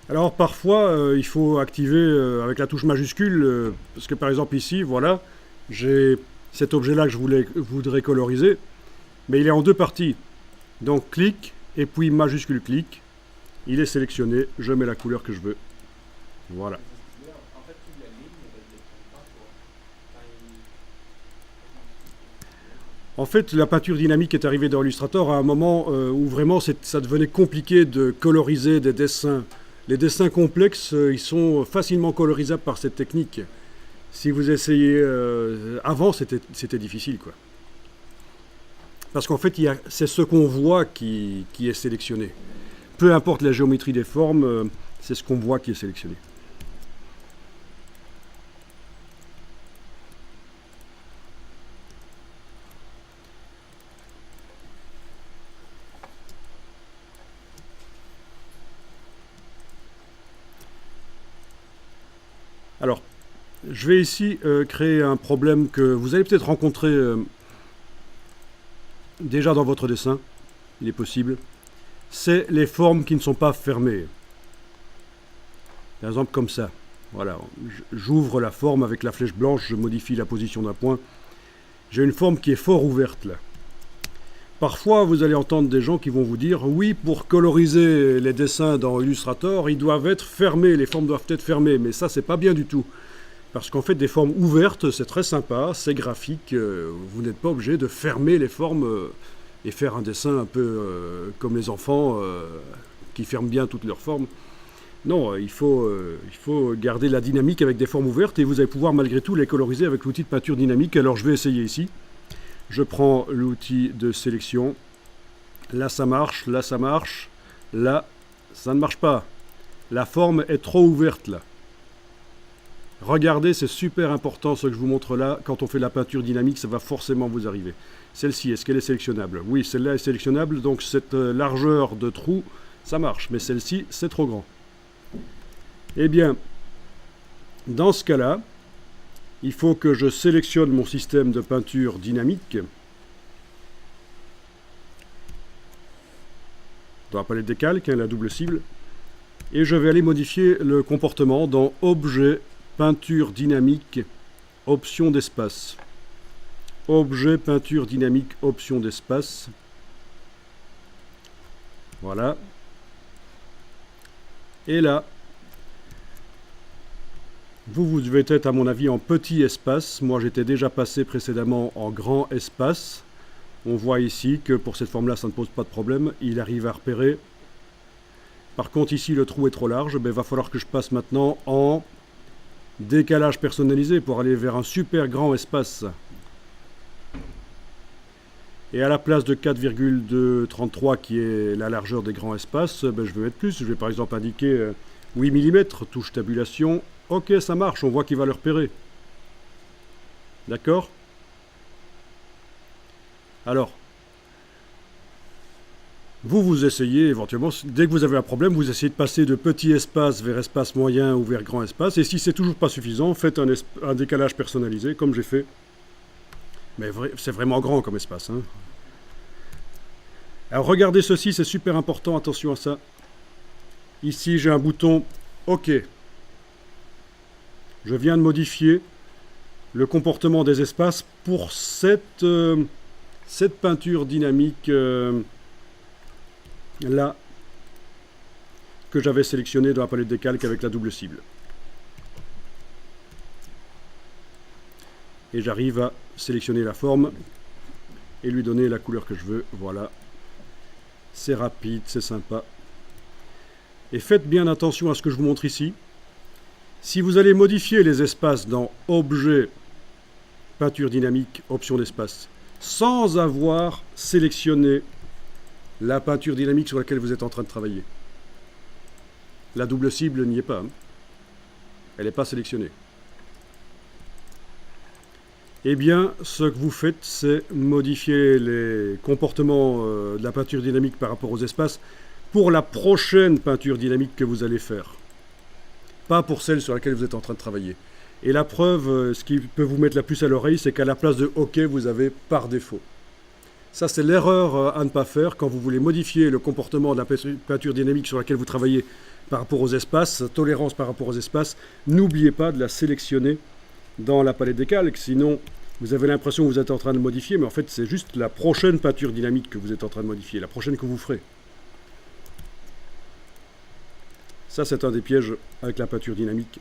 Alors parfois, il faut activer avec la touche majuscule, parce que par exemple ici, voilà, j'ai cet objet-là que voudrais coloriser, mais il est en deux parties. Donc clic, et puis majuscule clic, il est sélectionné, je mets la couleur que je veux. Voilà. En fait, la peinture dynamique est arrivée dans Illustrator à un moment où vraiment ça devenait compliqué de coloriser des dessins. Les dessins complexes, ils sont facilement colorisables par cette technique. Si vous essayez... avant, c'était difficile, quoi. Parce qu'en fait, c'est ce qu'on voit qui est sélectionné. Peu importe la géométrie des formes, c'est ce qu'on voit qui est sélectionné. Alors, je vais ici créer un problème que vous allez peut-être rencontrer déjà dans votre dessin. Il est possible. C'est les formes qui ne sont pas fermées. Par exemple, comme ça. Voilà, j'ouvre la forme avec la flèche blanche, je modifie la position d'un point. J'ai une forme qui est fort ouverte là. Parfois, vous allez entendre des gens qui vont vous dire « Oui, pour coloriser les dessins dans Illustrator, ils doivent être fermés, les formes doivent être fermées. » Mais ça, c'est pas bien du tout. Parce qu'en fait, des formes ouvertes, c'est très sympa, c'est graphique. Vous n'êtes pas obligé de fermer les formes et faire un dessin un peu comme les enfants qui ferment bien toutes leurs formes. Non, il faut garder la dynamique avec des formes ouvertes et vous allez pouvoir malgré tout les coloriser avec l'outil de peinture dynamique. Alors je vais essayer ici. Je prends l'outil de sélection. Là ça marche, là ça marche. Là, ça ne marche pas. La forme est trop ouverte là. Regardez, c'est super important ce que je vous montre là. Quand on fait de la peinture dynamique, ça va forcément vous arriver. Celle-ci, est-ce qu'elle est sélectionnable? Oui, celle-là est sélectionnable. Donc cette largeur de trou, ça marche. Mais celle-ci, c'est trop grand. Eh bien, dans ce cas-là, il faut que je sélectionne mon système de peinture dynamique dans la palette des calques, la double cible, et je vais aller modifier le comportement dans Objet, Peinture dynamique, Option d'espace. Objet, Peinture dynamique, Option d'espace. Voilà. Et là, vous devez être à mon avis en petit espace. Moi j'étais déjà passé précédemment en grand espace. On voit ici que pour cette forme là ça ne pose pas de problème. Il arrive à repérer. Par contre ici le trou est trop large. Il va falloir que je passe maintenant en décalage personnalisé pour aller vers un super grand espace. Et à la place de 4,233 qui est la largeur des grands espaces, je vais mettre plus. Je vais par exemple indiquer 8 mm, touche tabulation. Ok, ça marche, on voit qu'il va le repérer. D'accord? Alors, vous essayez éventuellement, dès que vous avez un problème, vous essayez de passer de petit espace vers espace moyen ou vers grand espace. Et si c'est toujours pas suffisant, faites un décalage personnalisé, comme j'ai fait. Mais c'est vraiment grand comme espace. Hein. Alors regardez ceci, c'est super important, attention à ça. Ici, j'ai un bouton OK. Je viens de modifier le comportement des espaces pour cette peinture dynamique là que j'avais sélectionnée dans la palette des calques avec la double cible. Et j'arrive à sélectionner la forme et lui donner la couleur que je veux. Voilà. C'est rapide, c'est sympa. Et faites bien attention à ce que je vous montre ici. Si vous allez modifier les espaces dans Objet, Peinture dynamique, Option d'espace, sans avoir sélectionné la peinture dynamique sur laquelle vous êtes en train de travailler, la double cible n'y est pas. Hein. Elle n'est pas sélectionnée. Eh bien, ce que vous faites, c'est modifier les comportements de la peinture dynamique par rapport aux espaces pour la prochaine peinture dynamique que vous allez faire. Pas pour celle sur laquelle vous êtes en train de travailler. Et la preuve, ce qui peut vous mettre la puce à l'oreille, c'est qu'à la place de OK, vous avez par défaut. Ça, c'est l'erreur à ne pas faire quand vous voulez modifier le comportement de la peinture dynamique sur laquelle vous travaillez par rapport aux espaces, sa tolérance par rapport aux espaces, n'oubliez pas de la sélectionner dans la palette des calques, sinon vous avez l'impression que vous êtes en train de modifier, mais en fait c'est juste la prochaine peinture dynamique que vous êtes en train de modifier, la prochaine que vous ferez. Ça c'est un des pièges avec la peinture dynamique.